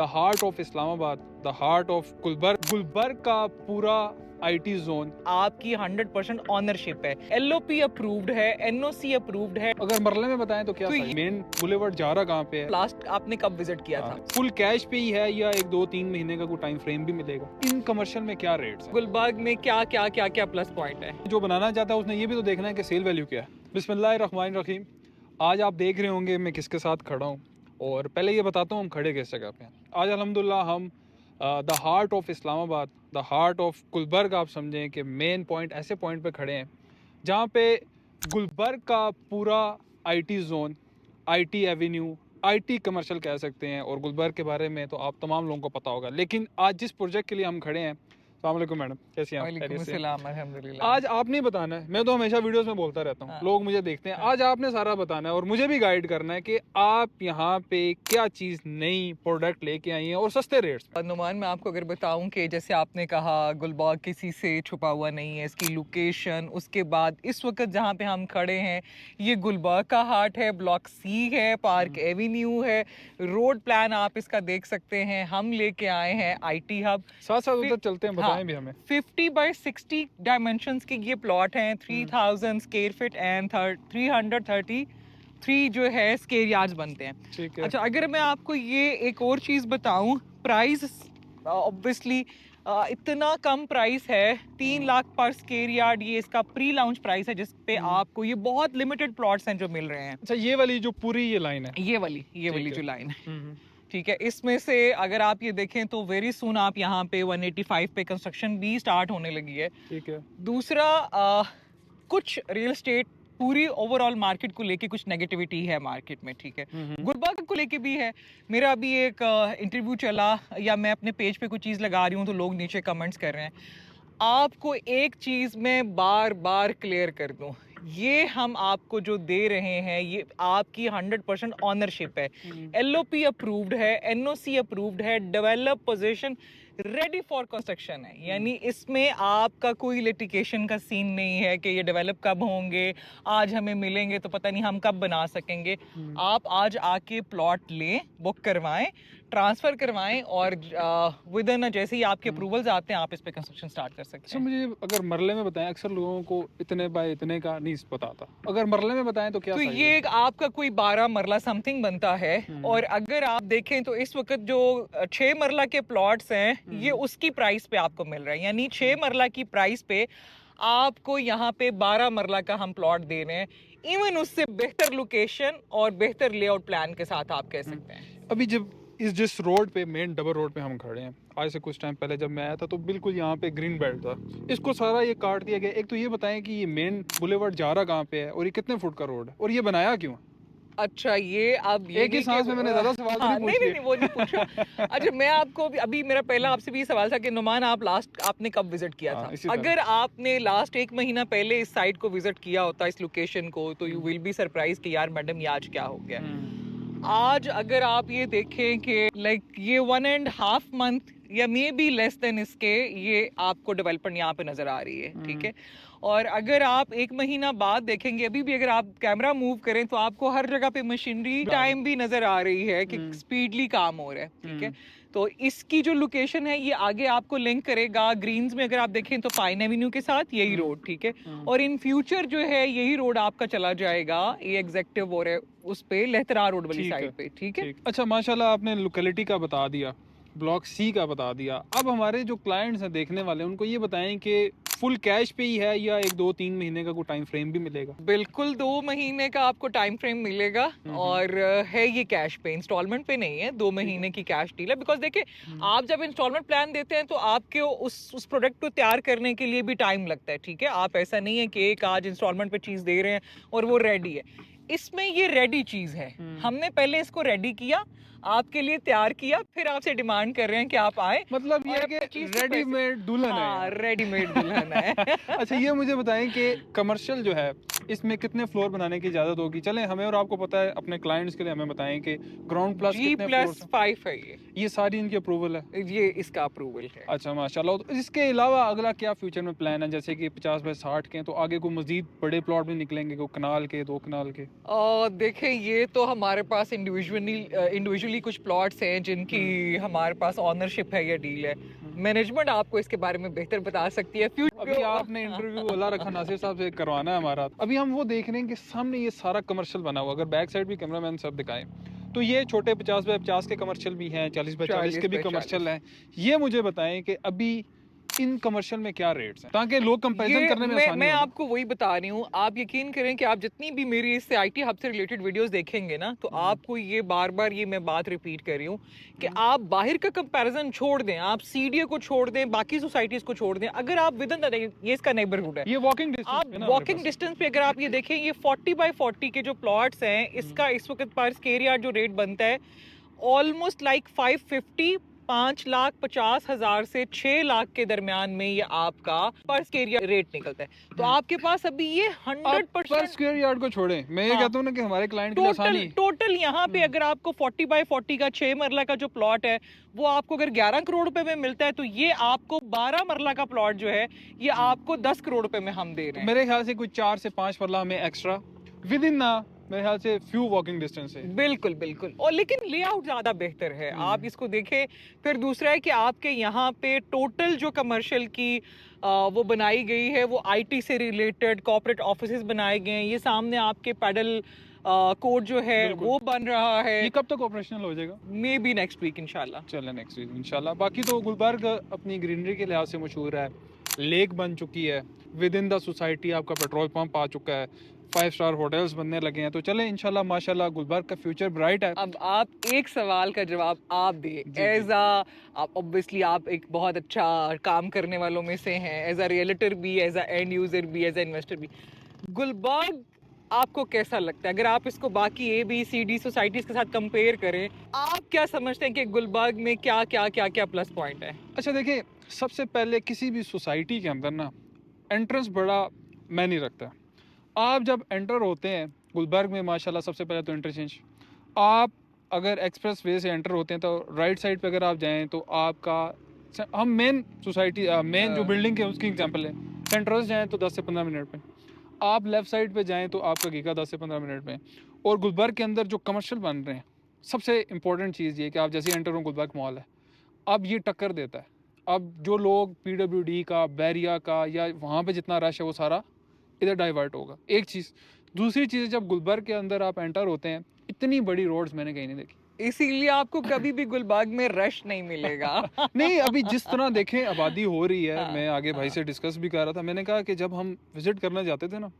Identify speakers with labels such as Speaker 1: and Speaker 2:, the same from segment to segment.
Speaker 1: The heart of Islamabad, the heart of Gulberg का पूरा IT zone
Speaker 2: आपकी 100% ऑनरशिप है, एलओपी अप्रूव्ड है, एनओसी अप्रूव्ड है।
Speaker 1: अगर मरले में बताएं तो क्या
Speaker 2: तो
Speaker 1: सही? मेन बुलेवर्ड जा रहा कहाँ पे है?
Speaker 2: लास्ट आपने कब विजिट किया था?
Speaker 1: फुल कैश पे ही है या 1-2-3 महीने का कोई टाइम फ्रेम भी मिलेगा? इन कमर्शियल में क्या रेट्स हैं?
Speaker 2: गुलबर्ग में क्या प्लस पॉइंट है?
Speaker 1: जो बनाना चाहता है उसने ये भी तो देखना है कि सेल वैल्यू क्या है। बिस्मिल्लाहिर्रहमानिर्रहीम। आज आप देख रहे होंगे मैं किसके साथ खड़ा हूँ, और पहले ये बताता हूँ हम खड़े किस जगह पे हैं। आज अल्हम्दुलिल्लाह हम the heart of Islamabad, the heart of Gulberg, आप समझें कि मेन पॉइंट, ऐसे पॉइंट पे खड़े हैं जहाँ पे गुलबर्ग का पूरा IT zone, IT Avenue, IT commercial कह सकते हैं। और गुलबर्ग के बारे में तो आप तमाम लोगों को पता होगा, लेकिन आज जिस प्रोजेक्ट के लिए हम खड़े हैं, अस्सलाम वालेकुम मैडम, कैसी हैं आप?
Speaker 2: वालेकुम
Speaker 1: खैरियत से?
Speaker 2: अस्सलाम, अल्हम्दुलिल्लाह।
Speaker 1: आज आपने बताना है, मैं तो हमेशा वीडियोस में बोलता रहता हूँ,
Speaker 2: हाँ।
Speaker 1: लोग मुझे देखते हैं।
Speaker 2: हाँ।
Speaker 1: आज आपने सारा बताना है और मुझे भी गाइड करना है कि आप यहाँ पे क्या चीज़ नई प्रोडक्ट लेके आई हैं और सस्ते रेट्स में।
Speaker 2: नुमान, मैं आपको अगर बताऊं कि जैसे आपने कहा गुलबर्ग किसी से छुपा हुआ नहीं है, इसकी लोकेशन, उसके बाद इस वक्त जहां पे हम खड़े हैं ये गुलबर्ग का हार्ट है, ब्लॉक सी है, पार्क एवेन्यू है, रोड प्लान आप इसका देख सकते हैं। हम लेके आए हैं आईटी हब।
Speaker 1: साथ साथ उधर चलते हैं, बताएं भी हमें।
Speaker 2: 50 by 60 डायमेंशंस के ये प्लॉट हैं, 3000 स्क्वायर फीट एंड 333 जो है स्क्वायर यार्ड्स बनते हैं।
Speaker 1: ठीक है।
Speaker 2: अच्छा, अगर मैं आपको ये एक और चीज़ बताऊं, प्राइस ऑब्वियसली इतना कम प्राइस है, 3 लाख पर स्क्वायर यार्ड ये इसका प्री लॉन्च प्राइस है, जिस पे आपको ये बहुत लिमिटेड प्लॉट्स हैं जो मिल रहे हैं।
Speaker 1: अच्छा, ये वाली जो पूरी ये लाइन है,
Speaker 2: ये वाली
Speaker 1: ठीक
Speaker 2: जो
Speaker 1: है।
Speaker 2: लाइन है, ठीक है, इसमें से अगर आप ये देखें तो वेरी सून आप यहाँ पे 185 पे कंस्ट्रक्शन भी स्टार्ट होने लगी है।
Speaker 1: ठीक है।
Speaker 2: दूसरा, कुछ रियल एस्टेट पूरी ओवरऑल मार्केट को लेके कुछ नेगेटिविटी है मार्केट में, ठीक है, गुलबर्ग को लेके भी है। मेरा अभी एक इंटरव्यू चला, या मैं अपने पेज पे कुछ चीज़ लगा रही हूँ तो लोग नीचे कमेंट्स कर रहे हैं। आपको एक चीज़ मैं बार बार क्लियर कर दूं, ये हम आपको जो दे रहे हैं ये आपकी 100% ऑनरशिप है, एलओपी अप्रूव्ड है, एनओसी अप्रूव्ड है, develop position ready for construction है। यानी इसमें आपका कोई लिटिगेशन का सीन नहीं है कि ये डेवलप कब होंगे, आज हमें मिलेंगे तो पता नहीं हम कब बना सकेंगे। आप आज आके प्लॉट लें, बुक करवाएं, ट्रांसफर करवाएं, और विद इन जैसे ही आपके अप्रूवल्स आते हैं आप इस पे कंस्ट्रक्शन स्टार्ट कर सकते
Speaker 1: अच्छा,
Speaker 2: हैं।
Speaker 1: मुझे अगर मरले में बताएं, अक्सर लोगों को इतने बाय इतने का नहीं पता था, अगर मरले में बताएं तो क्या
Speaker 2: तो
Speaker 1: सही
Speaker 2: ये
Speaker 1: है?
Speaker 2: एक आपका कोई 12 मरला समथिंग बनता है, और अगर आप देखें तो इस वक्त जो 6 मरला के प्लॉट्स हैं ये उसकी प्राइस पे आपको मिल रहा है। यानी 6 मरला की प्राइस पे आपको यहाँ पे 12 मरला का हम प्लॉट दे रहे हैं, इवन उससे बेहतर लोकेशन और बेहतर लेआउट प्लान के साथ आप कह सकते हैं।
Speaker 1: अभी जब जिस रोड पे, मेन डबल रोड पे हम खड़े हैं, आज से कुछ टाइम पहले जब मैं आया था तो बिल्कुल यहाँ पे ग्रीन बेल्ट था, इसको सारा ये काट दिया गया। एक तो ये बताएं कि ये मेन बुलेवर्ड जा रहा कहाँ पे है और ये कितने फुट का रोड है और ये बनाया क्यों?
Speaker 2: अच्छा, ये अब ये
Speaker 1: एक ही सांस में मैंने ज्यादा सवाल तो
Speaker 2: हाँ,
Speaker 1: नहीं पूछ
Speaker 2: नहीं वो नहीं पूछा। अच्छा, मैं आपको अभी मेरा पहला आपसे भी ये सवाल था कि नुमान, आप लास्ट आपने कब विजिट किया
Speaker 1: हाँ,
Speaker 2: था?
Speaker 1: इसी तरह।
Speaker 2: अगर आपने लास्ट 1 महीना पहले इस साइट को विजिट किया होता, इस लोकेशन को, तो यू विल बी सरप्राइज कि यार मैडम ये आज क्या हो गया। आज अगर आप ये देखें कि लाइक ये 1.5 मंथ या मे बी लेस देन इसके, ये आपको डेवलपमेंट यहाँ पे नजर आ रही है, ठीक है। और अगर आप 1 महीना बाद देखेंगे, अभी भी अगर आप कैमरा मूव करें तो आपको हर जगह पे मशीनरी टाइम भी नजर आ रही है कि स्पीडली काम हो रहा है, ठीक है। तो इसकी जो लोकेशन है ये आगे आपको लिंक करेगा ग्रीन्स में, अगर आप देखें तो पाइन एवेन्यू के साथ यही रोड, ठीक है। और इन फ्यूचर जो है यही रोड आपका चला जाएगा, ये एग्जेक्टिव हो रहा है उस पे लहतरा रोड वाली साइड पे, ठीक है।
Speaker 1: अच्छा, माशाल्लाह आपने लोकेलिटी का बता दिया, ब्लॉक सी का बता दिया। अब हमारे जो क्लाइंट्स हैं, देखने वाले, उनको ये बताएं कि फुल कैश पे ही है या 1-2-3 महीने का कोई टाइम फ्रेम भी मिलेगा?
Speaker 2: बिल्कुल 2 महीने का आपको टाइम फ्रेम मिलेगा, और है ये कैश पे, इंस्टॉलमेंट पे नहीं है। 2 महीने की कैश डील है, बिकॉज देखिए आप जब इंस्टॉलमेंट प्लान देते हैं तो आपके उस प्रोडक्ट को तैयार करने के लिए भी टाइम लगता है, ठीक है। आप ऐसा नहीं है कि एक आज इंस्टॉलमेंट पे चीज दे रहे हैं और वो रेडी है। इसमें ये रेडी चीज है, हमने पहले इसको रेडी किया, आपके लिए तैयार किया, फिर आपसे डिमांड कर रहे हैं कि आप आए।
Speaker 1: मतलब ये है कि रेडीमेड दुल्हन है।
Speaker 2: हाँ, रेडीमेड दुल्हन है।
Speaker 1: अच्छा, ये मुझे बताएं कि कमर्शियल जो है इसमें कितने फ्लोर बनाने की इजाजत होगी? चलें, हमें और आपको पता है, अपने क्लाइंट्स के लिए हमें बताएं कि ग्राउंड प्लस कितने फ्लोर्स?
Speaker 2: G+5 है
Speaker 1: ये सारी इनकी अप्रूवल है?
Speaker 2: ये इसका अप्रूवल है।
Speaker 1: अच्छा, माशाल्लाह। तो इसके अलावा अगला क्या फ्यूचर में प्लान है? जैसे कि 50 बाय 60 के हैं, तो आगे को मजीद बड़े प्लॉट भी निकलेंगे, को कनाल के, 2 कनाल के?
Speaker 2: देखें, ये तो हमारे पास इंडिविजुअली एक्चुअली कुछ प्लॉट्स हैं जिनकी हमारे पास ऑनरशिप है या डील है। मैनेजमेंट आपको इसके बारे में बेहतर बता सकती है।
Speaker 1: अभी आपने इंटरव्यू ओला रखा नासिर साहब से करवाना है हमारा। अभी हम वो देख रहे हैं कि सामने ये सारा कमर्शियल बना हुआ, अगर बैक साइड भी कैमरामैन सब दिखाएं तो ये छोटे 50 बाय 50 के कमर्शियल भी हैं, 40 बाय 40 के भी कमर्शियल हैं। ये मुझे बताएं कि अभी इन कमर्शियल में क्या रेट्स हैं ताकि लोग कंपैरिजन करने में आसानी
Speaker 2: मैं
Speaker 1: हो।
Speaker 2: आपको वही बता रही हूँ। आप यकीन करें कि आप जितनी भी मेरी इससे आईटी हब से रिलेटेड वीडियोस देखेंगे ना, तो आपको ये बार बार ये मैं बात रिपीट कर रही हूँ कि आप बाहर का कंपैरिजन छोड़ दें, आप सीडीए को छोड़ दें, बाकी सोसाइटीज को छोड़ दें। अगर आप विद इन ये इसका नेबरहुड है,
Speaker 1: ये वॉकिंग डिस्टेंस
Speaker 2: आप वॉकिंग डिस्टेंस पे अगर आप ये देखें, ये 40 बाय 40 के जो प्लॉट्स हैं, इसका इस वक्त पर स्क्वायर यार्ड जो रेट बनता है ऑलमोस्ट लाइक 550, 5,50,000 से 6 लाख के दरमियान में ये आपका पर स्क्वायर रेट निकलता है। तो आपके पास अभी ये 100%
Speaker 1: पर स्क्वायर यार्ड को छोड़ें, मैं ये कहता हूँ ना कि हमारे क्लाइंट के लिए आसानी
Speaker 2: टोटल यहाँ पे अगर आपको 40 बाय 40 का 6 मरला का जो प्लॉट है वो आपको अगर 11 करोड़ रुपए में मिलता है, तो ये आपको 12 मरला का प्लॉट जो है ये आपको 10 करोड़ रुपए में हम दे रहे हैं।
Speaker 1: मेरे ख्याल से कुछ 4 से 5 मरला हमें एक्स्ट्रा विद इन ना मेरे ख्याल से फ्यू वॉकिंग डिस्टेंस है।
Speaker 2: बिल्कुल बिल्कुल। और लेकिन लेआउट ज्यादा बेहतर है, आप इसको देखें। फिर दूसरा है कि आपके यहाँ पे टोटल जो कमर्शियल की वो बनाई गई है वो आईटी से रिलेटेड कॉर्पोरेट ऑफिसेज बनाए गए हैं। ये सामने आपके पैडल कोड जो है वो बन रहा है।
Speaker 1: ये कब तक ऑपरेशनल हो जाएगा?
Speaker 2: मे बी नेक्स्ट वीक इंशाल्लाह।
Speaker 1: चले नेक्स्ट वीक इंशाल्लाह। बाकी तो गुलबर्ग अपनी ग्रीनरी के लिहाज से मशहूर है, लेक बन चुकी है, विद इन द सोसाइटी आपका पेट्रोल पंप आ चुका है, 5 स्टार होटल्स बनने लगे हैं। तो चले इंशाल्लाह माशाल्लाह गुलबर्ग का फ्यूचर ब्राइट है।
Speaker 2: अब आप एक सवाल का जवाब आप दें एज आप ऑब्वियसली आप एक बहुत अच्छा काम करने वालों में से हैं, एज अ रियलिटर भी, एज अ एंड यूजर भी, एज अ इन्वेस्टर भी। गुलबर्ग आपको कैसा लगता है? अगर आप इसको बाकी ABCD सोसाइटीज के साथ कंपेयर करें, आप क्या समझते हैं कि गुलबर्ग में क्या क्या क्या क्या प्लस पॉइंट है?
Speaker 1: अच्छा देखिए, सबसे पहले किसी भी सोसाइटी के अंदर ना एंट्रेंस बड़ा मायने रखता है। आप जब एंटर होते हैं गुलबर्ग में माशाल्लाह, सबसे पहले तो इंटरचेंज, आप अगर एक्सप्रेस वे से एंटर होते हैं तो राइट साइड पे अगर आप जाएं तो आपका, हम मेन सोसाइटी मेन जो बिल्डिंग है उसकी एग्जांपल है, सेंट्रल जाएं तो 10 से 15 मिनट में, आप लेफ़्ट साइड पे जाएं तो आपका गीगा 10 से 15 मिनट में। और गुलबर्ग के अंदर जो कमर्शियल बन रहे हैं, सबसे इंपॉर्टेंट चीज़ ये कि आप जैसे एंटर हो गुलबर्ग मॉल है, अब ये टक्कर देता है। अब जो लोग PWD का, बैरिया का या वहाँ पे जितना रश है वो सारा इधर डाइवर्ट होगा, एक चीज़। दूसरी चीज़, जब गुलबर्ग के अंदर आप एंटर होते हैं, इतनी बड़ी रोड्स मैंने कहीं नहीं देखी।
Speaker 2: इसीलिए आपको कभी भी गुलबर्ग में रश नहीं मिलेगा।
Speaker 1: नहीं, अभी जिस तरह देखें आबादी हो रही है, मैं आगे भाई से डिस्कस भी कर रहा था, मैंने कहा कि जब हम विजिट करने जाते थे ना,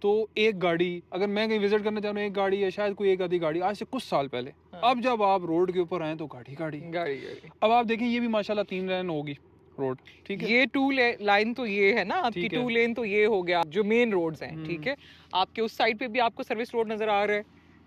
Speaker 1: तो एक गाड़ी, अगर मैं कहीं विजिट करने जा रहा हूँ, एक गाड़ी या शायद कोई एक आधी गाड़ी, आज से कुछ साल पहले। अब जब आप रोड के ऊपर आए तो गाड़ी गाड़ी
Speaker 2: गाड़ी।
Speaker 1: अब आप देखें, ये भी माशाल्लाह 3 लेन होगी रोड, ठीक है।
Speaker 2: ये 2 लाइन तो ये है ना आपकी, 2 लेन तो ये हो गया जो मेन रोड्स हैं, ठीक है। आपके उस साइड पे भी आपको सर्विस रोड नजर आ रहा है।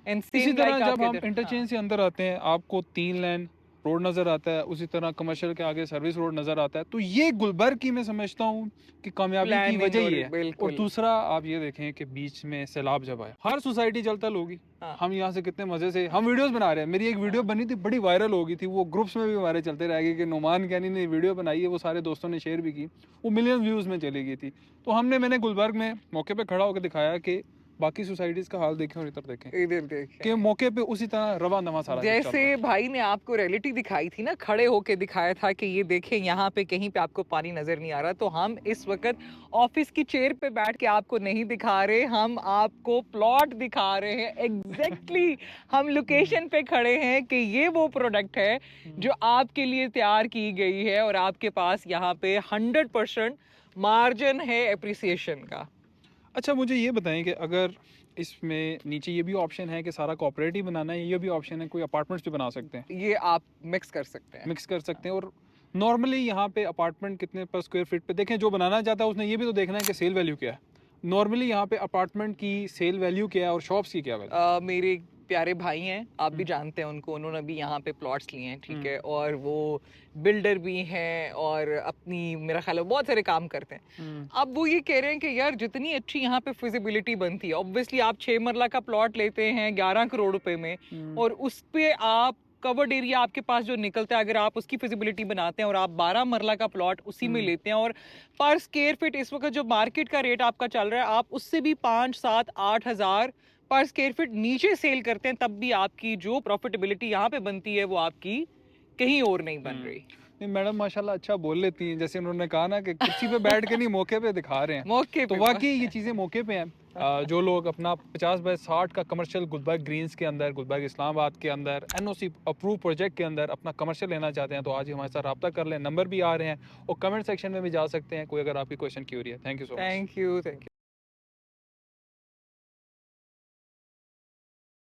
Speaker 1: इसी तरह जब हम इंटरचेंज से अंदर आते हैं, आपको 3 लेन रोड नज़र आता है, उसी तरह कमर्शियल के आगे सर्विस रोड नज़र आता है। तो ये गुलबर्ग की मैं समझता हूँ कि कामयाबी की वजह ये है। और दूसरा आप ये देखें कि बीच में सैलाब जब आया, हर सोसाइटी जलतल होगी। हम यहाँ से कितने मजे से हम वीडियोस बना रहे हैं। मेरी एक वीडियो बनी थी, बड़ी वायरल हो गई थी, वो ग्रुप्स में भी हमारे चलते रह गए कि नुमान कैनी ने वीडियो बनाई है, वो सारे दोस्तों ने शेयर भी की, वो मिलियन व्यूज़ में चली गई थी। तो मैंने गुलबर्ग में मौके पर खड़ा होकर दिखाया कि बाकी सोसाइटीज का हाल देखें और इधर देखें कि मौके पे उसी तरह रवा नवा सारा
Speaker 2: जैसे भाई ने आपको रियलिटी दिखाई थी ना, खड़े होके दिखाया था कि ये देखें यहाँ पे कहीं पे आपको पानी नजर नहीं आ रहा, तो हम इस वक्त ऑफिस की चेयर पे बैठ के आपको नहीं दिखा रहे, हम आपको प्लॉट दिखा रहे हैं। एग्जैक्टली हम लोकेशन पे खड़े हैं कि ये वो प्रोडक्ट है जो आपके लिए तैयार की गई है और आपके पास यहाँ पे 100% मार्जिन है एप्रिसिएशन का।
Speaker 1: अच्छा, मुझे ये बताएं कि अगर इसमें नीचे ये भी ऑप्शन है कि सारा कॉर्पोरेटिव बनाना है, ये भी ऑप्शन है कोई अपार्टमेंट्स भी बना सकते हैं?
Speaker 2: ये आप मिक्स कर सकते हैं।
Speaker 1: और नॉर्मली यहाँ पे अपार्टमेंट कितने पर स्क्वायर फीट पे, देखें जो बनाना चाहता है उसने ये भी तो देखना है कि सेल वैल्यू क्या है। नॉर्मली यहाँ पे अपार्टमेंट की सेल वैल्यू क्या है और शॉप्स की क्या वैल्यू?
Speaker 2: मेरे प्यारे भाई हैं, आप भी जानते हैं उनको, उन्होंने भी यहाँ पे प्लॉट्स लिए हैं, ठीक है, और वो बिल्डर भी हैं और अपनी मेरा ख्याल है बहुत सारे काम करते हैं। अब वो ये कह रहे हैं कि यार जितनी अच्छी यहाँ पे फिजिबिलिटी बनती है, ऑब्वियसली आप 6 मरला का प्लॉट लेते हैं 11 करोड़ रुपए में और उस पे आप कवर्ड एरिया आपके पास जो निकलता है, अगर आप उसकी फिजिबिलिटी बनाते हैं और आप 12 मरला का प्लॉट उसी में लेते हैं और पर स्क्वायर फीट इस वक्त जो मार्केट का रेट आपका चल रहा है, आप उससे भी 5, 7, 8 हज़ार पर स्क्वायर फीट नीचे सेल करते हैं तब भी आपकी जो प्रॉफिटेबिलिटी यहाँ पे बनती है वो आपकी कहीं और नहीं बन रही।
Speaker 1: नहीं मैडम माशाल्लाह अच्छा बोल लेती हैं, जैसे उन्होंने कहा ना कि कुर्सी पे बैठ के नहीं मौके पे दिखा रहे हैं।
Speaker 2: मौके
Speaker 1: तो
Speaker 2: पे
Speaker 1: वाकई ये चीज़ें मौके पे हैं। जो लोग अपना 50 बाय 60 का कमर्शियल गुलबर्ग ग्रीन्स के अंदर, गुलबर्ग इस्लामाबाद के अंदर एनओसी अप्रूव प्रोजेक्ट के अंदर अपना कमर्शियल लेना चाहते हैं तो आज ही हमारे साथ रब्ता कर लें। नंबर भी आ रहे हैं और कमेंट सेक्शन में भी जा सकते हैं कोई अगर आपकी क्वेश्चन क्यूरी है। Thank you so much.
Speaker 2: Thank you.